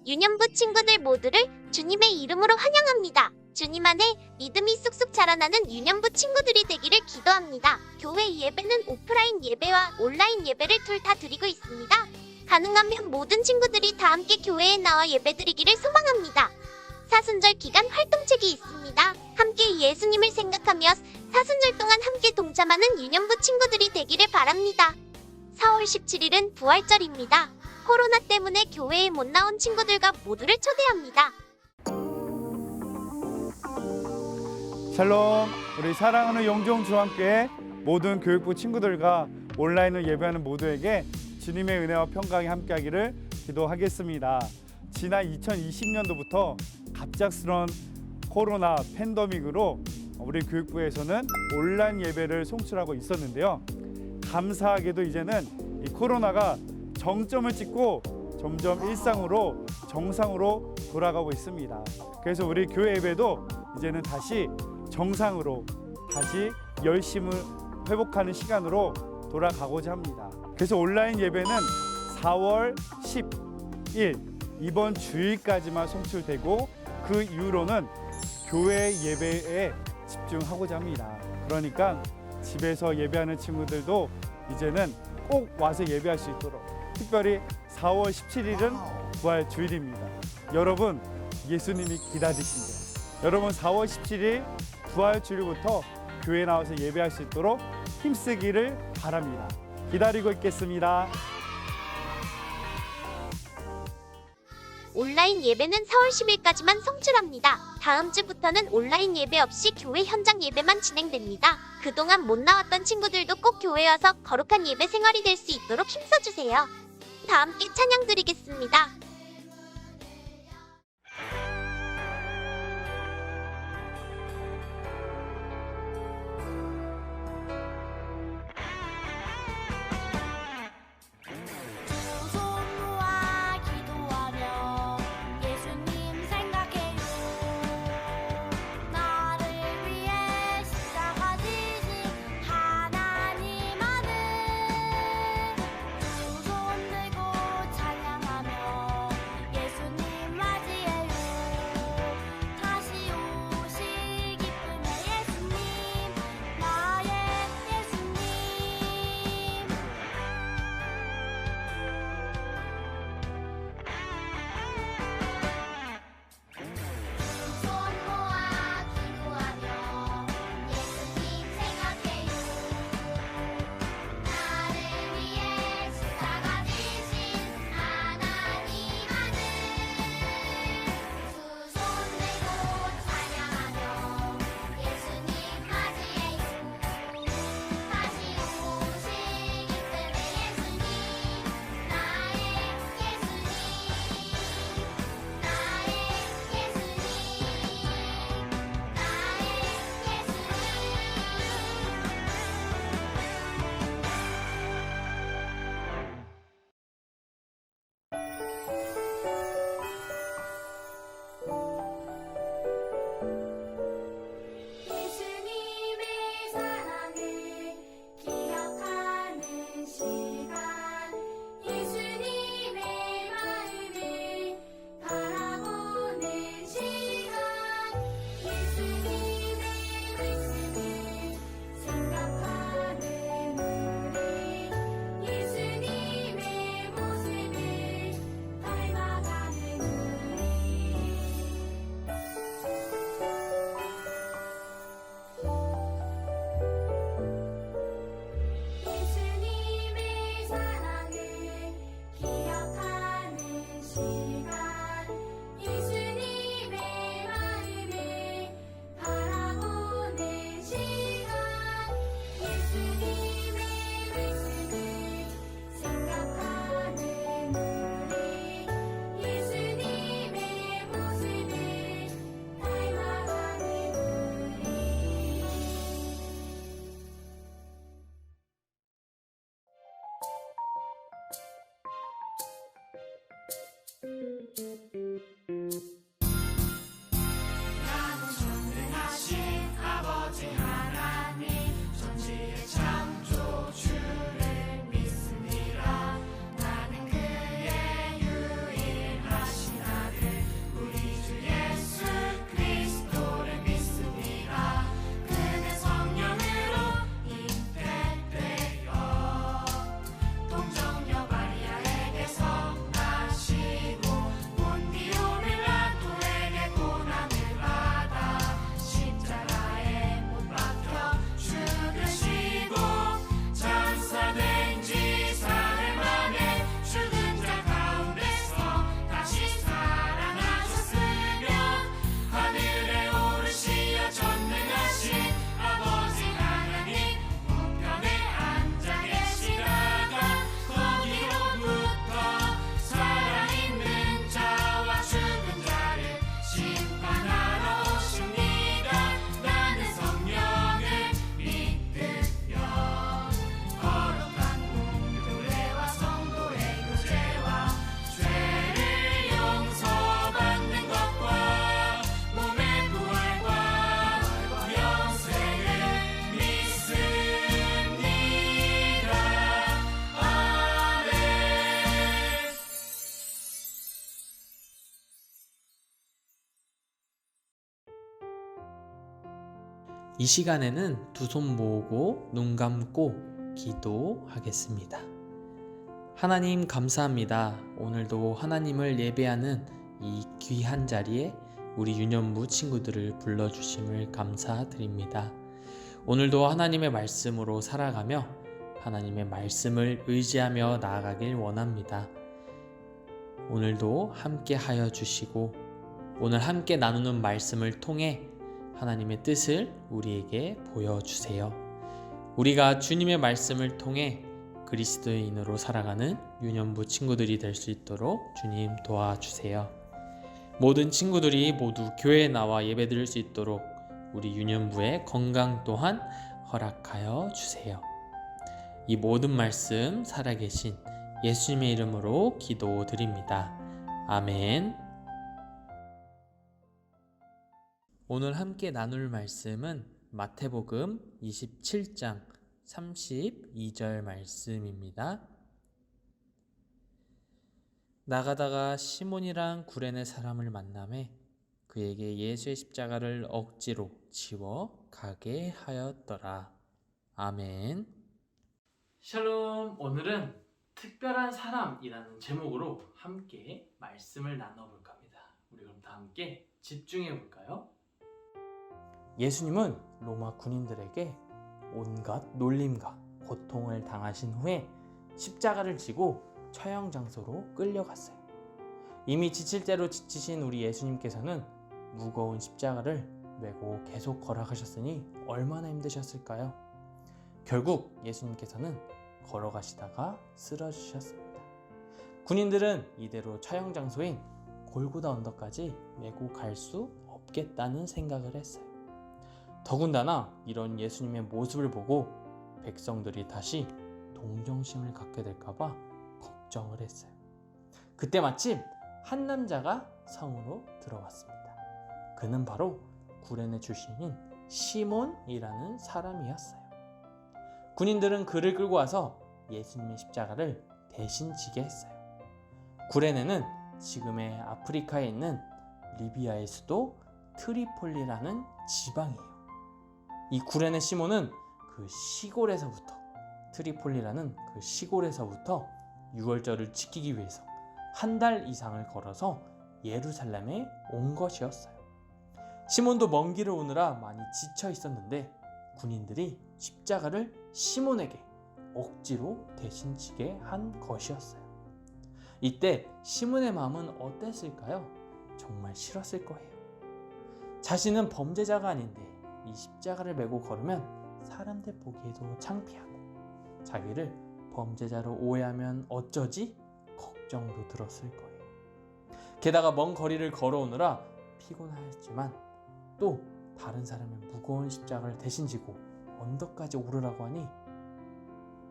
유년부 친구들 모두를 주님의 이름으로 환영합니다. 주님 안에 믿음이 쑥쑥 자라나는 유년부 친구들이 되기를 기도합니다. 교회 예배는 오프라인 예배와 온라인 예배를 둘 다 드리고 있습니다. 가능하면 모든 친구들이 다 함께 교회에 나와 예배드리기를 소망합니다. 사순절 기간 활동책이 있습니다. 함께 예수님을 생각하며 사순절 동안 함께 동참하는 유년부 친구들이 되기를 바랍니다. 4월 17일은 부활절입니다. 코로나 때문에 교회에 못 나온 친구들과 모두를 초대합니다. 샬롬, 우리 사랑하는 영종중학교의 모든 교육부 친구들과 온라인을 예배하는 모두에게 주님의 은혜와 평강이 함께하기를 기도하겠습니다. 지난 2020년도부터 갑작스러운 코로나 팬데믹으로 우리 교육부에서는 온라인 예배를 송출하고 있었는데요. 감사하게도 이제는 이 코로나가 정점을 찍고 점점 일상으로 정상으로 돌아가고 있습니다. 그래서 우리 교회 예배도 이제는 다시 정상으로 다시 열심을 회복하는 시간으로 돌아가고자 합니다. 그래서 온라인 예배는 4월 10일 이번 주일까지만 송출되고 그 이후로는 교회 예배에 집중하고자 합니다. 그러니까 집에서 예배하는 친구들도 이제는 꼭 와서 예배할 수 있도록, 특별히 4월 17일은 부활 주일입니다. 여러분, 예수님이 기다리신대요. 여러분 4월 17일 부활 주일부터 교회에 나와서 예배할 수 있도록 힘쓰기를 바랍니다. 기다리고 있겠습니다. 온라인 예배는 4월 10일까지만 송출합니다. 다음 주부터는 온라인 예배 없이 교회 현장 예배만 진행됩니다. 그동안 못 나왔던 친구들도 꼭 교회 와서 거룩한 예배 생활이 될 수 있도록 힘써주세요. 다 함께 찬양 드리겠습니다. 찬양하며 이 시간에는 두 손 모으고 눈 감고 기도하겠습니다. 하나님 감사합니다. 오늘도 하나님을 예배하는 이 귀한 자리에 우리 유년부 친구들을 불러주심을 감사드립니다. 오늘도 하나님의 말씀으로 살아가며 하나님의 말씀을 의지하며 나아가길 원합니다. 오늘도 함께 하여 주시고 오늘 함께 나누는 말씀을 통해 하나님의 뜻을 우리에게 보여주세요. 우리가 주님의 말씀을 통해 그리스도인으로 살아가는 유년부 친구들이 될 수 있도록 주님 도와주세요. 모든 친구들이 모두 교회에 나와 예배드릴 수 있도록 우리 유년부의 건강 또한 허락하여 주세요. 이 모든 말씀 살아계신 예수님의 이름으로 기도드립니다. 아멘. 오늘 함께 나눌 말씀은 마태복음 27장 32절 말씀입니다. 나가다가 시몬이란 구레네 사람을 만나매 그에게 예수의 십자가를 억지로 지워 가게 하였더라. 아멘. 샬롬. 오늘은 특별한 사람이라는 제목으로 함께 말씀을 나눠볼까 합니다. 우리 그럼 다 함께 집중해 볼까요? 예수님은 로마 군인들에게 온갖 놀림과 고통을 당하신 후에 십자가를 지고 처형 장소로 끌려갔어요. 이미 지칠 대로 지치신 우리 예수님께서는 무거운 십자가를 메고 계속 걸어가셨으니 얼마나 힘드셨을까요? 결국 예수님께서는 걸어가시다가 쓰러지셨습니다. 군인들은 이대로 처형 장소인 골고다 언덕까지 메고 갈 수 없겠다는 생각을 했어요. 더군다나 이런 예수님의 모습을 보고 백성들이 다시 동정심을 갖게 될까봐 걱정을 했어요. 그때 마침 한 남자가 성으로 들어왔습니다. 그는 바로 구레네 출신인 시몬이라는 사람이었어요. 군인들은 그를 끌고 와서 예수님의 십자가를 대신 지게 했어요. 구레네는 지금의 아프리카에 있는 리비아의 수도 트리폴리라는 지방이에요. 이 구레네 시몬은 그 시골에서부터 트리폴리라는 그 시골에서부터 유월절을 지키기 위해서 한 달 이상을 걸어서 예루살렘에 온 것이었어요. 시몬도 먼 길을 오느라 많이 지쳐 있었는데 군인들이 십자가를 시몬에게 억지로 대신 지게 한 것이었어요. 이때 시몬의 마음은 어땠을까요? 정말 싫었을 거예요. 자신은 범죄자가 아닌데 이 십자가를 메고 걸으면 사람들 보기에도 창피하고 자기를 범죄자로 오해하면 어쩌지? 걱정도 들었을 거예요. 게다가 먼 거리를 걸어오느라 피곤하였지만 또 다른 사람의 무거운 십자가를 대신 지고 언덕까지 오르라고 하니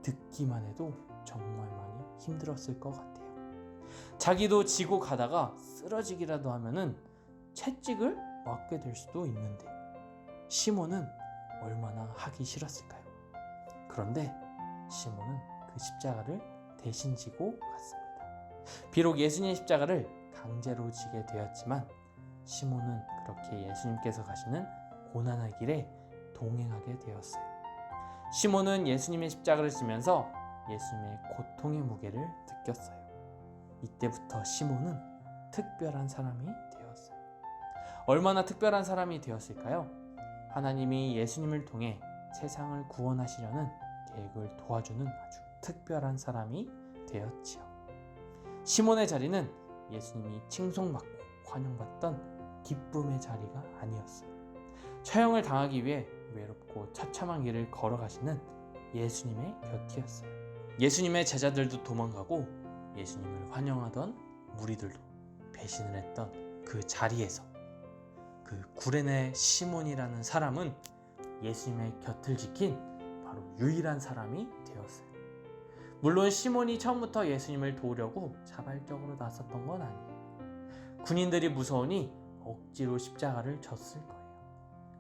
듣기만 해도 정말 많이 힘들었을 것 같아요. 자기도 지고 가다가 쓰러지기라도 하면은 채찍을 맞게 될 수도 있는데 시몬은 얼마나 하기 싫었을까요? 그런데 시몬은 그 십자가를 대신 지고 갔습니다. 비록 예수님의 십자가를 강제로 지게 되었지만 시몬은 그렇게 예수님께서 가시는 고난의 길에 동행하게 되었어요. 시몬은 예수님의 십자가를 지면서 예수님의 고통의 무게를 느꼈어요. 이때부터 시몬은 특별한 사람이 되었어요. 얼마나 특별한 사람이 되었을까요? 하나님이 예수님을 통해 세상을 구원하시려는 계획을 도와주는 아주 특별한 사람이 되었지요. 시몬의 자리는 예수님이 칭송받고 환영받던 기쁨의 자리가 아니었어요. 처형을 당하기 위해 외롭고 처참한 길을 걸어가시는 예수님의 곁이었어요. 예수님의 제자들도 도망가고 예수님을 환영하던 무리들도 배신을 했던 그 자리에서 그 구레네 시몬이라는 사람은 예수님의 곁을 지킨 바로 유일한 사람이 되었어요. 물론 시몬이 처음부터 예수님을 도우려고 자발적으로 나섰던 건 아니에요. 군인들이 무서우니 억지로 십자가를 졌을 거예요.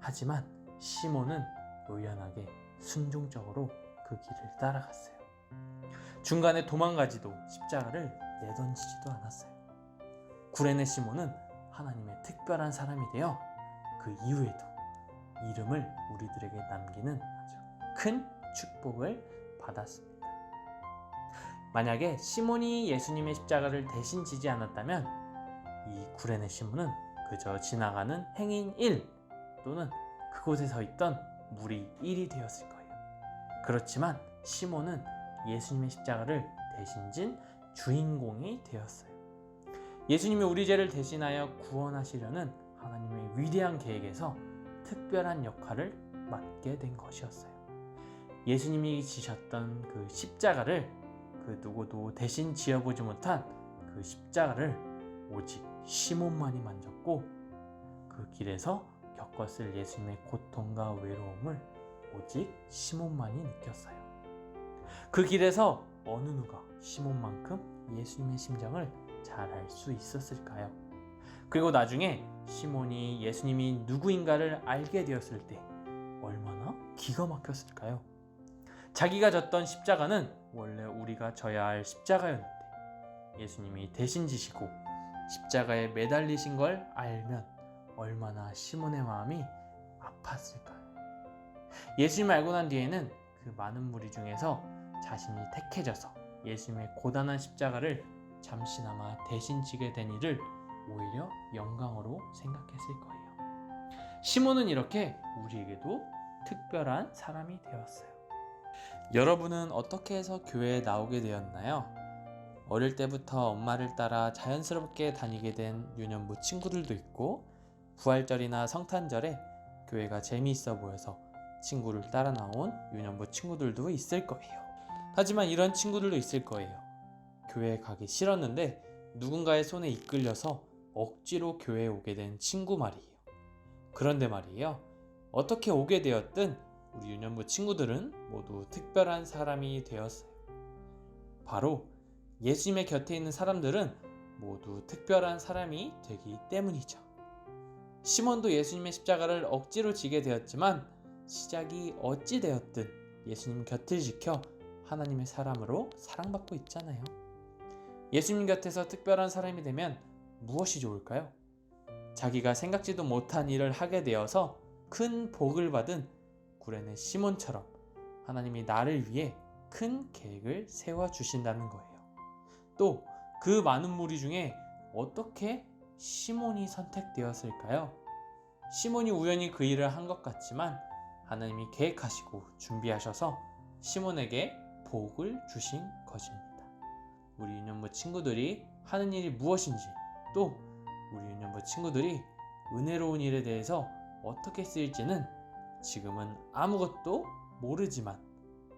하지만 시몬은 의연하게 순종적으로 그 길을 따라갔어요. 중간에 도망가지도 십자가를 내던지지도 않았어요. 구레네 시몬은 하나님의 특별한 사람이 되어 그 이후에도 이름을 우리들에게 남기는 아주 큰 축복을 받았습니다. 만약에 시몬이 예수님의 십자가를 대신 지지 않았다면 이 구레네 시몬은 그저 지나가는 행인 1 또는 그곳에 서 있던 무리 1이 되었을 거예요. 그렇지만 시몬은 예수님의 십자가를 대신 진 주인공이 되었어요. 예수님이 우리 죄를 대신하여 구원하시려는 하나님의 위대한 계획에서 특별한 역할을 맡게 된 것이었어요. 예수님이 지셨던 그 십자가를 그 누구도 대신 지어보지 못한 그 십자가를 오직 시몬만이 만졌고 그 길에서 겪었을 예수님의 고통과 외로움을 오직 시몬만이 느꼈어요. 그 길에서 어느 누가 시몬만큼 예수님의 심정을 잘 알 수 있었을까요? 그리고 나중에 시몬이 예수님이 누구인가를 알게 되었을 때 얼마나 기가 막혔을까요? 자기가 졌던 십자가는 원래 우리가 져야 할 십자가였는데 예수님이 대신 지시고 십자가에 매달리신 걸 알면 얼마나 시몬의 마음이 아팠을까요? 예수님을 알고 난 뒤에는 그 많은 무리 중에서 자신이 택해져서 예수님의 고단한 십자가를 잠시나마 대신 지게 된 일을 오히려 영광으로 생각했을 거예요. 시몬은 이렇게 우리에게도 특별한 사람이 되었어요. 여러분은 어떻게 해서 교회에 나오게 되었나요? 어릴 때부터 엄마를 따라 자연스럽게 다니게 된 유년부 친구들도 있고 부활절이나 성탄절에 교회가 재미있어 보여서 친구를 따라 나온 유년부 친구들도 있을 거예요. 하지만 이런 친구들도 있을 거예요. 교회에 가기 싫었는데 누군가의 손에 이끌려서 억지로 교회에 오게 된 친구 말이에요. 그런데 말이에요. 어떻게 오게 되었든 우리 유년부 친구들은 모두 특별한 사람이 되었어요. 바로 예수님의 곁에 있는 사람들은 모두 특별한 사람이 되기 때문이죠. 시몬도 예수님의 십자가를 억지로 지게 되었지만 시작이 어찌 되었든 예수님 곁을 지켜 하나님의 사람으로 사랑받고 있잖아요. 예수님 곁에서 특별한 사람이 되면 무엇이 좋을까요? 자기가 생각지도 못한 일을 하게 되어서 큰 복을 받은 구레네 시몬처럼 하나님이 나를 위해 큰 계획을 세워주신다는 거예요. 또 그 많은 무리 중에 어떻게 시몬이 선택되었을까요? 시몬이 우연히 그 일을 한 것 같지만 하나님이 계획하시고 준비하셔서 시몬에게 복을 주신 것입니다. 우리 유년부 친구들이 하는 일이 무엇인지 또 우리 유년부 친구들이 은혜로운 일에 대해서 어떻게 쓰일지는 지금은 아무것도 모르지만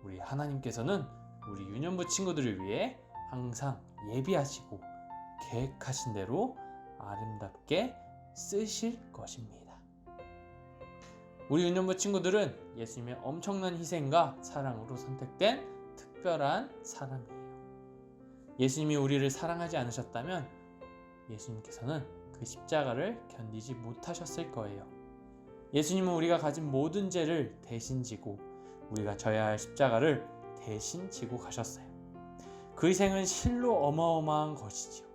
우리 하나님께서는 우리 유년부 친구들을 위해 항상 예비하시고 계획하신 대로 아름답게 쓰실 것입니다. 우리 유년부 친구들은 예수님의 엄청난 희생과 사랑으로 선택된 특별한 사람이에요. 예수님이 우리를 사랑하지 않으셨다면 예수님께서는 그 십자가를 견디지 못하셨을 거예요. 예수님은 우리가 가진 모든 죄를 대신 지고 우리가 져야 할 십자가를 대신 지고 가셨어요. 그 희생은 실로 어마어마한 것이지요.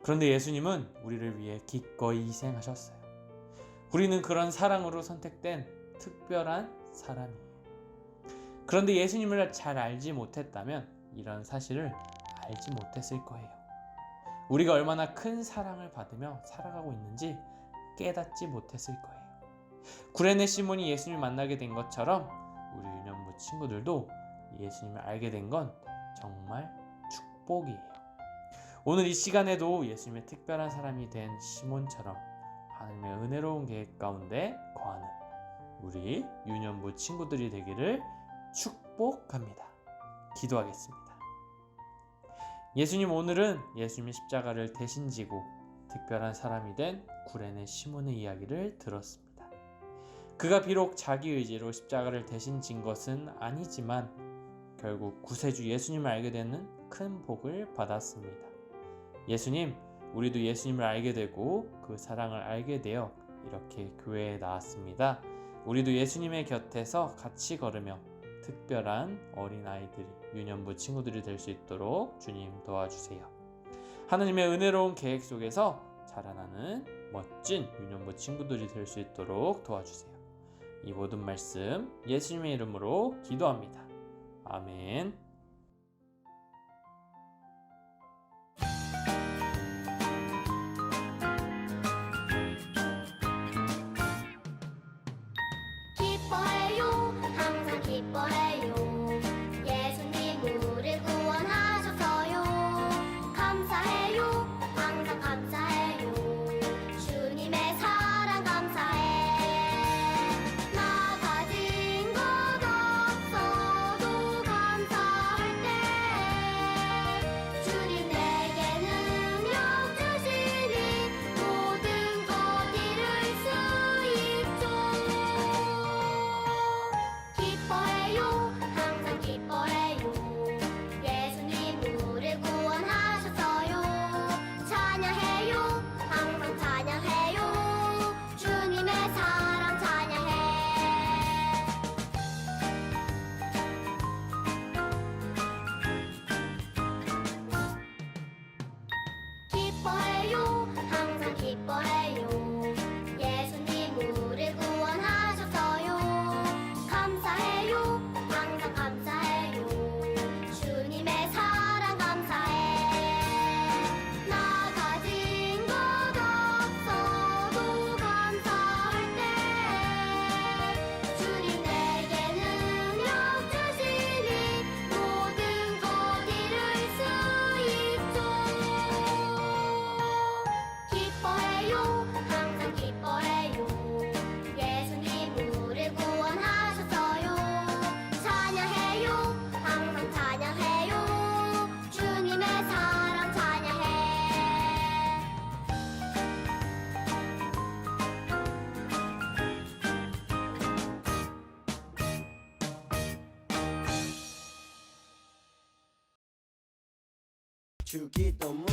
그런데 예수님은 우리를 위해 기꺼이 희생하셨어요. 우리는 그런 사랑으로 선택된 특별한 사람이에요. 그런데 예수님을 잘 알지 못했다면 이런 사실을 알지 못했을 거예요. 우리가 얼마나 큰 사랑을 받으며 살아가고 있는지 깨닫지 못했을 거예요. 구레네 시몬이 예수님을 만나게 된 것처럼 우리 유년부 친구들도 예수님을 알게 된 건 정말 축복이에요. 오늘 이 시간에도 예수님의 특별한 사람이 된 시몬처럼 하나님의 은혜로운 계획 가운데 거하는 우리 유년부 친구들이 되기를 축복합니다. 기도하겠습니다. 예수님, 오늘은 예수님의 십자가를 대신 지고 특별한 사람이 된 구레네 시몬의 이야기를 들었습니다. 그가 비록 자기 의지로 십자가를 대신 진 것은 아니지만 결국 구세주 예수님을 알게 되는 큰 복을 받았습니다. 예수님, 우리도 예수님을 알게 되고 그 사랑을 알게 되어 이렇게 교회에 나왔습니다. 우리도 예수님의 곁에서 같이 걸으며 특별한 어린아이들이 유년부 친구들이 될 수 있도록 주님 도와주세요. 하나님의 은혜로운 계획 속에서 자라나는 멋진 유년부 친구들이 될 수 있도록 도와주세요. 이 모든 말씀 예수님의 이름으로 기도합니다. 아멘. 기뻐해요 항상 기뻐해요 예수님 우릴 구원하셔서요 감사해요 항상 감사해요 주님의 사랑 감사해 나 가진 것 없어도 감사할 때 주님 내게 능력 주시니 모든 것 이룰 수 있죠 기뻐해요 항상 기뻐해요 예수님 우릴 구원하셔서요 찬양해요 항상 찬양해요 주님의 사랑 찬양해 기뻐해요 항상 기뻐해요 예수님 우릴 구원하셔서요 감사해요 항상 감사해요 주님의 사랑 감사해 나 가진 것 없어도 감사할 때 주님 내게 능력 주시니 모든 것 이룰 수 있죠 기뻐해요 항상 기뻐해요 예수님 우릴 구원하셔서요 찬양해요 항상 찬양해요 주님의 사랑 찬양해 주기도문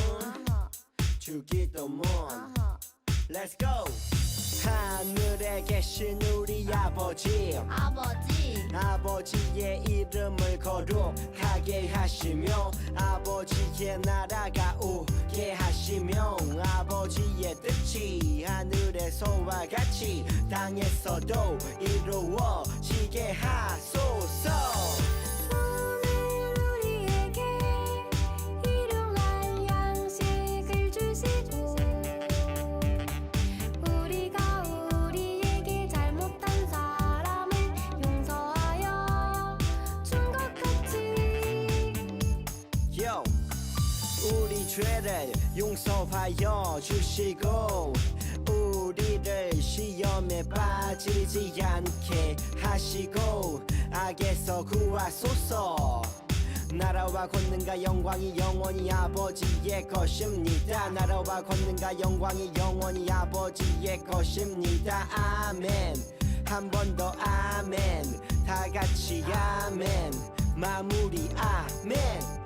주기도문 Let's go 하늘에 계신 우리 아버지 아버지의 이름을 거룩하게 하시며 아버지의 나라가 오게 하시며 아버지의 뜻이 하늘에서와 같이 땅에서도 이루어지게 하소서 오늘 우리에게 일용할 양식을 주시고 우리가 우리에게 잘못한 사람을 용서하여 준 것 같이 Yo, 우리 죄를 용서하여 주시고 우리를 시험에 빠지지 않게 하시고 악에서 구하소서 나라와 권능과 영광이 영원히 아버지의 것입니다 나라와 권능과 영광이 영원히 아버지의 것입니다 아멘 한 번 더 아멘 다 같이 아멘 마무리 아멘